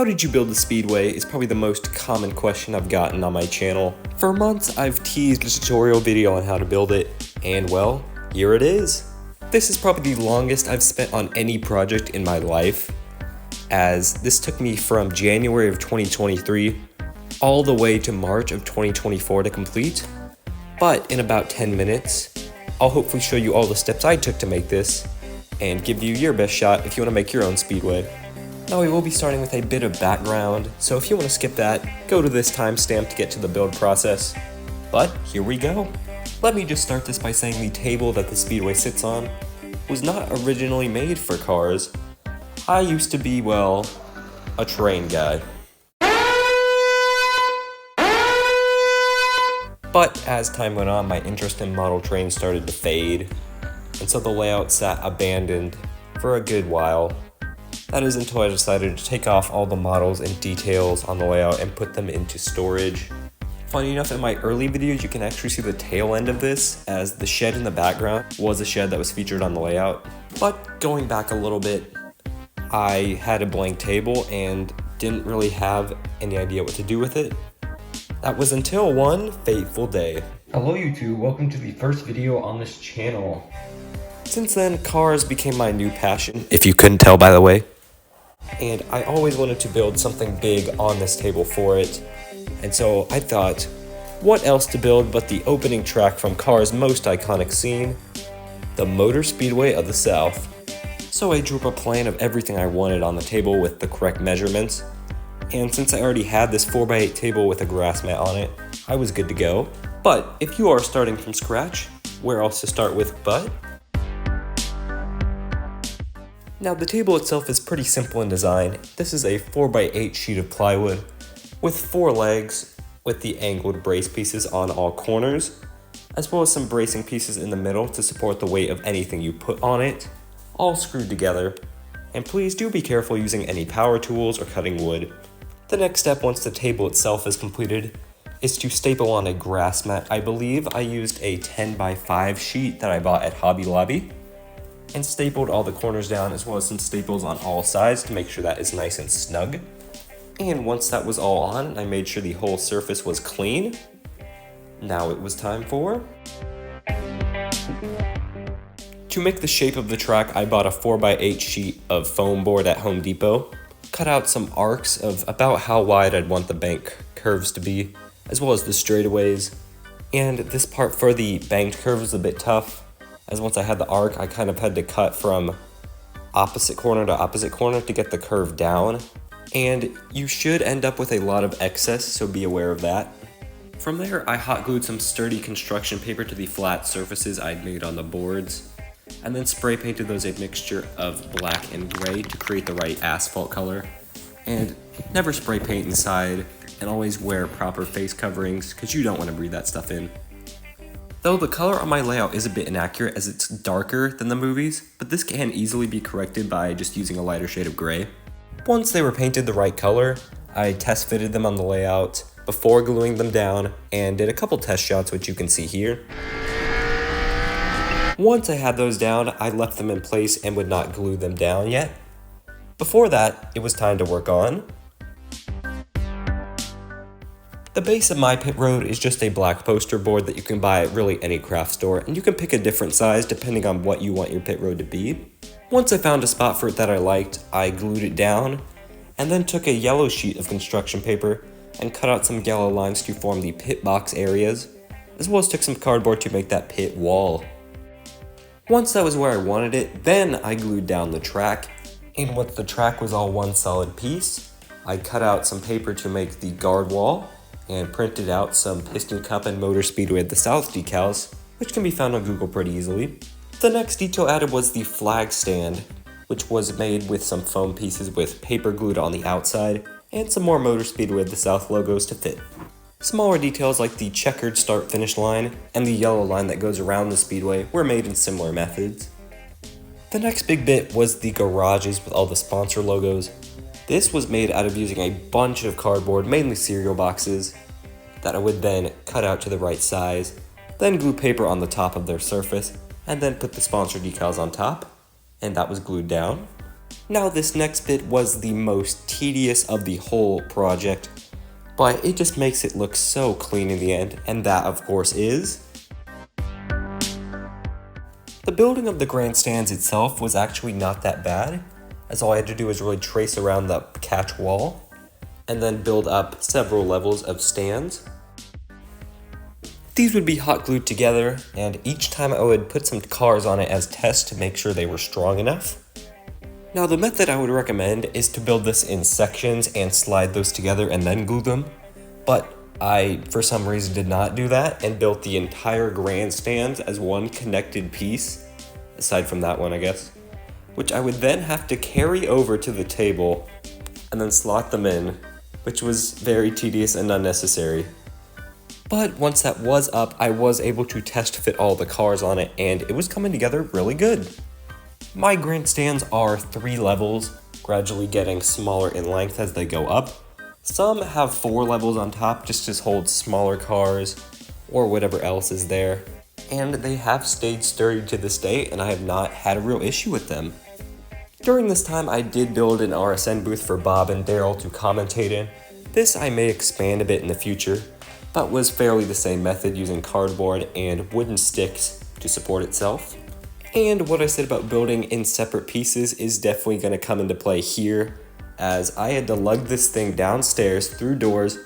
How did you build the Speedway is probably the most common question I've gotten on my channel. For months, I've teased a tutorial video on how to build it, and well, here it is. This is probably the longest I've spent on any project in my life, as this took me from January of 2023 all the way to March of 2024 to complete. But in about 10 minutes, I'll hopefully show you all the steps I took to make this, and give you your best shot if you want to make your own Speedway. Now we will be starting with a bit of background, so if you want to skip that, go to this timestamp to get to the build process. But here we go. Let me just start this by saying the table that the Speedway sits on was not originally made for cars. I used to be, well, a train guy. But as time went on, my interest in model trains started to fade, and so the layout sat abandoned for a good while. That is until I decided to take off all the models and details on the layout and put them into storage. Funny enough, in my early videos you can actually see the tail end of this, as the shed in the background was a shed that was featured on the layout. But going back a little bit, I had a blank table and didn't really have any idea what to do with it. That was until one fateful day. Hello YouTube, welcome to the first video on this channel. Since then, cars became my new passion, if you couldn't tell by the way. And I always wanted to build something big on this table for it. And so I thought, what else to build but the opening track from Cars' most iconic scene, the Motor Speedway of the South. So I drew up a plan of everything I wanted on the table with the correct measurements. And since I already had this 4x8 table with a grass mat on it, I was good to go. But if you are starting from scratch, where else to start with but? Now the table itself is pretty simple in design. This is a 4x8 sheet of plywood with 4 legs with the angled brace pieces on all corners, as well as some bracing pieces in the middle to support the weight of anything you put on it, all screwed together. And please do be careful using any power tools or cutting wood. The next step once the table itself is completed is to staple on a grass mat. I believe I used a 10x5 sheet that I bought at Hobby Lobby, and stapled all the corners down, as well as some staples on all sides to make sure that is nice and snug. And once that was all on, I made sure the whole surface was clean. Now it was time for... To make the shape of the track, I bought a 4x8 sheet of foam board at Home Depot, cut out some arcs of about how wide I'd want the bank curves to be, as well as the straightaways. And this part for the banked curve was a bit tough, as once I had the arc, I kind of had to cut from opposite corner to opposite corner to get the curve down. And you should end up with a lot of excess, so be aware of that. From there, I hot glued some sturdy construction paper to the flat surfaces I'd made on the boards, and then spray painted those a mixture of black and gray to create the right asphalt color. And never spray paint inside, and always wear proper face coverings, because you don't want to breathe that stuff in. Though the color on my layout is a bit inaccurate as it's darker than the movies, but this can easily be corrected by just using a lighter shade of gray. Once they were painted the right color, I test fitted them on the layout before gluing them down and did a couple test shots, which you can see here. Once I had those down, I left them in place and would not glue them down yet. Before that, it was time to work on... The base of my pit road is just a black poster board that you can buy at really any craft store, and you can pick a different size depending on what you want your pit road to be. Once I found a spot for it that I liked, I glued it down, and then took a yellow sheet of construction paper and cut out some yellow lines to form the pit box areas, as well as took some cardboard to make that pit wall. Once that was where I wanted it, then I glued down the track, and once the track was all one solid piece, I cut out some paper to make the guard wall, and printed out some Piston Cup and Motor Speedway of the South decals, which can be found on Google pretty easily. The next detail added was the flag stand, which was made with some foam pieces with paper glued on the outside, and some more Motor Speedway of the South logos to fit. Smaller details like the checkered start-finish line and the yellow line that goes around the Speedway were made in similar methods. The next big bit was the garages with all the sponsor logos. This was made out of using a bunch of cardboard, mainly cereal boxes, that I would then cut out to the right size, then glue paper on the top of their surface, and then put the sponsor decals on top, and that was glued down. Now this next bit was the most tedious of the whole project, but it just makes it look so clean in the end, and that of course is... The building of the grandstands itself was actually not that bad, as all I had to do was really trace around the catch wall, and then build up several levels of stands. These would be hot glued together, and each time I would put some cars on it as tests to make sure they were strong enough. Now the method I would recommend is to build this in sections and slide those together and then glue them, but I, for some reason, did not do that and built the entire grandstands as one connected piece, aside from that one, I guess, which I would then have to carry over to the table and then slot them in, which was very tedious and unnecessary. But once that was up, I was able to test fit all the cars on it, and it was coming together really good. My grandstands are 3 levels, gradually getting smaller in length as they go up. Some have 4 levels on top just to hold smaller cars or whatever else is there, and they have stayed sturdy to this day, and I have not had a real issue with them. During this time, I did build an RSN booth for Bob and Daryl to commentate in. This I may expand a bit in the future, but was fairly the same method using cardboard and wooden sticks to support itself. And what I said about building in separate pieces is definitely going to come into play here, as I had to lug this thing downstairs through doors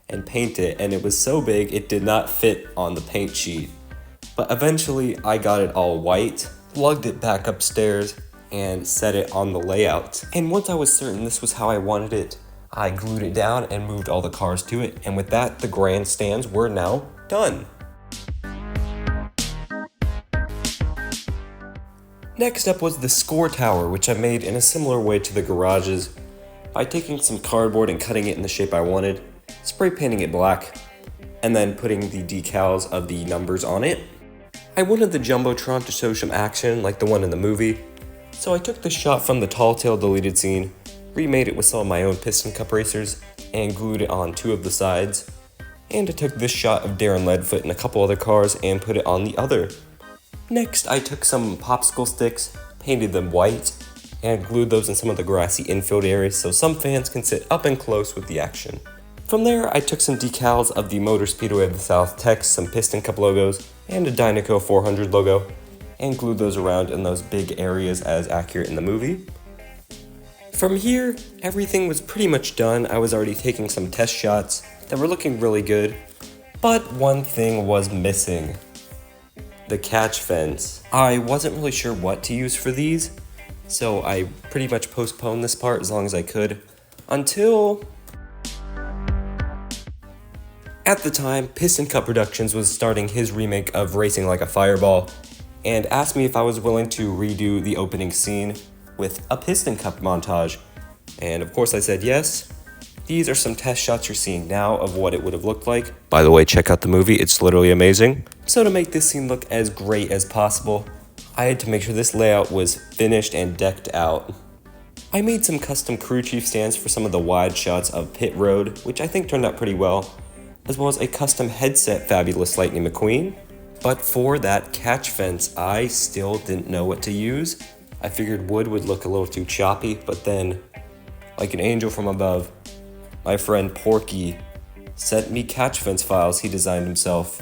and paint it, and it was so big it did not fit on the paint sheet. But eventually I got it all white, lugged it back upstairs, and set it on the layout. And once I was certain this was how I wanted it, I glued it down and moved all the cars to it, and with that the grandstands were now done. Next up was the score tower, which I made in a similar way to the garages by taking some cardboard and cutting it in the shape I wanted, spray painting it black, and then putting the decals of the numbers on it. I wanted the Jumbotron to show some action like the one in the movie, so I took the shot from the Tall Tale deleted scene, remade it with some of my own Piston Cup racers, and glued it on 2 of the sides. And I took this shot of Darren Leadfoot and a couple other cars and put it on the other. Next, I took some popsicle sticks, painted them white, and glued those in some of the grassy infield areas so some fans can sit up and close with the action. From there, I took some decals of the Motor Speedway of the South text, some Piston Cup logos, and a Dynaco 400 logo, and glued those around in those big areas as accurate in the movie. From here, everything was pretty much done. I was already taking some test shots that were looking really good, but one thing was missing. The catch fence. I wasn't really sure what to use for these, so I pretty much postponed this part as long as I could until... At the time, Piston Cup Productions was starting his remake of Racing Like a Fireball and asked me if I was willing to redo the opening scene with a Piston Cup montage, and of course I said yes. These are some test shots you're seeing now of what it would have looked like. By the way, check out the movie, it's literally amazing. So to make this scene look as great as possible, I had to make sure this layout was finished and decked out. I made some custom crew chief stands for some of the wide shots of pit road, which I think turned out pretty well, as well as a custom headset Fabulous Lightning McQueen. But for that catch fence, I still didn't know what to use. I figured wood would look a little too choppy, but then, like an angel from above, my friend Porky sent me catch fence files he designed himself.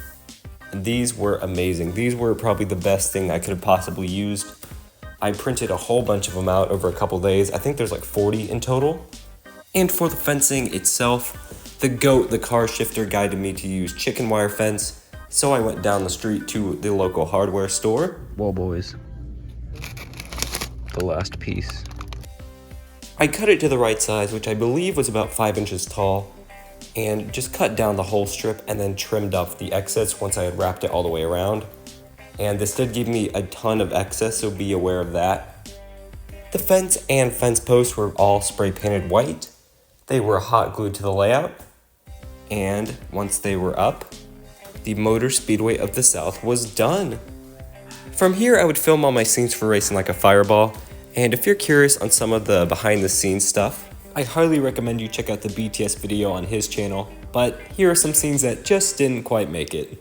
And these were amazing. These were probably the best thing I could have possibly used. I printed a whole bunch of them out over a couple days. I think there's like 40 in total. And for the fencing itself, the GOAT, the car shifter, guided me to use chicken wire fence. So I went down the street to the local hardware store. Whoa, boys. The last piece. I cut it to the right size, which I believe was about 5 inches tall, and just cut down the whole strip and then trimmed off the excess once I had wrapped it all the way around. And this did give me a ton of excess, so be aware of that. The fence and fence posts were all spray painted white. They were hot glued to the layout. And once they were up, the Motor Speedway of the South was done. From here, I would film all my scenes for Racing Like a Fireball, and if you're curious on some of the behind the scenes stuff, I highly recommend you check out the BTS video on his channel, but here are some scenes that just didn't quite make it.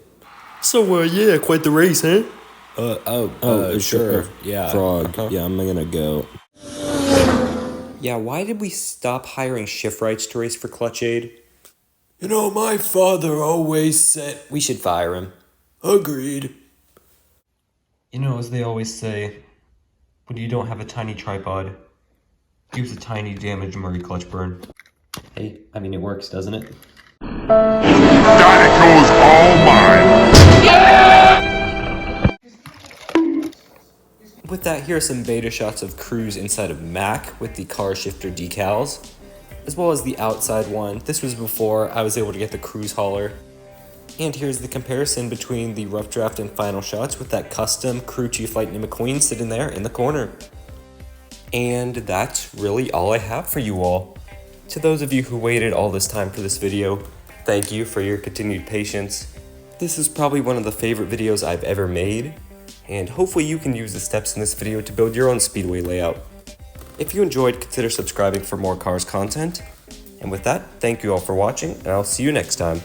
So, yeah, quite the race, huh? Sure. Yeah. Frog. Yeah, I'm gonna go. Yeah, why did we stop hiring shipwrights to race for Clutch Aid? You know, my father always said. We should fire him. Agreed. You know, as they always say, when you don't have a tiny tripod, use a tiny damaged Murray clutch burn. Hey, I mean, it works, doesn't it? Dinoco's all mine! With that, here are some beta shots of Cruise inside of Mac with the car shifter decals, as well as the outside one. This was before I was able to get the Cruise hauler. And here's the comparison between the rough draft and final shots with that custom crew chief Lightning McQueen sitting there in the corner. And that's really all I have for you all. To those of you who waited all this time for this video, thank you for your continued patience. This is probably one of the favorite videos I've ever made, and hopefully you can use the steps in this video to build your own Speedway layout. If you enjoyed, consider subscribing for more cars content. And with that, thank you all for watching, and I'll see you next time.